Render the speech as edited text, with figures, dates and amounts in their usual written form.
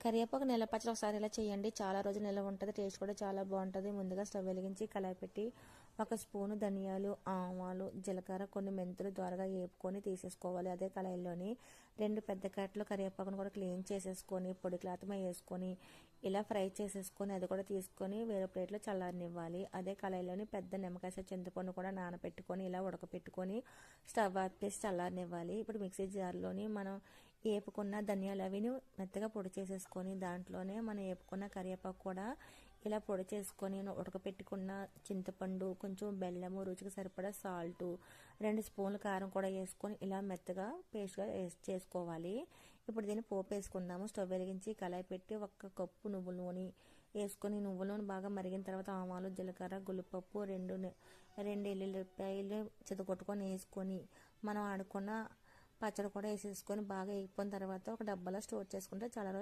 కరివేపాకు నిల్వ పచ్చడి ఒకసారి ఇలా చేయండి, చాలా రోజులు నిల్వ ఉంటుంది, టేస్ట్ కూడా చాలా బాగుంటుంది. ముందుగా స్టవ్ వెలిగించి కళాయి పెట్టి 1 స్పూను ధనియాలు, ఆవాలు, జీలకర్ర, కొన్ని మెంతులు ద్వారగా వేపుకొని తీసేసుకోవాలి. అదే కళాయిలోని 2 పెద్ద కట్టలు కరివేపాకును కూడా క్లీన్ చేసేసుకొని పొడి క్లాత్ మీద వేసుకొని ఇలా ఫ్రై చేసేసుకొని అది కూడా తీసుకొని వేరే ప్లేట్లో చల్లారనివ్వాలి. అదే కళాయిలోని పెద్ద నిమ్మకాయ చింతపండు కూడా నానబెట్టుకొని ఇలా ఉడకపెట్టుకొని స్టవ్ ఆపేసి చల్లారనివ్వాలి. ఇప్పుడు మిక్సీ జార్లోని మనం వేపుకున్న ధనియాలు అవిని మెత్తగా పొడి చేసేసుకొని దాంట్లోనే మనం వేపుకున్న కరివేపాకు కూడా ఇలా పొడి చేసుకొని ఉడకపెట్టుకున్న చింతపండు, కొంచెం బెల్లము, రుచికి సరిపడా సాల్ట్, 2 స్పూన్ల కారం కూడా వేసుకొని ఇలా మెత్తగా పేస్ట్గా చేసుకోవాలి. ఇప్పుడు దీన్ని పోపు వేసుకుందాము. స్టవ్ వెలిగించి కళాయి పెట్టి 1 కప్పు నువ్వుల నూనె వేసుకొని నువ్వుల నూనె బాగా మరిగిన తర్వాత ఆవాలు, జీలకర్ర, గుల్లిపప్పు, 2 ఎల్లుల్లిపాయలు చితగొట్టుకొని వేసుకొని మనం ఆడుకున్న పచ్చడి కూడా వేసేసుకొని బాగా వేగిపోయిన తర్వాత ఒక డబ్బాలో స్టోర్ చేసుకుంటే చాలా రోజులు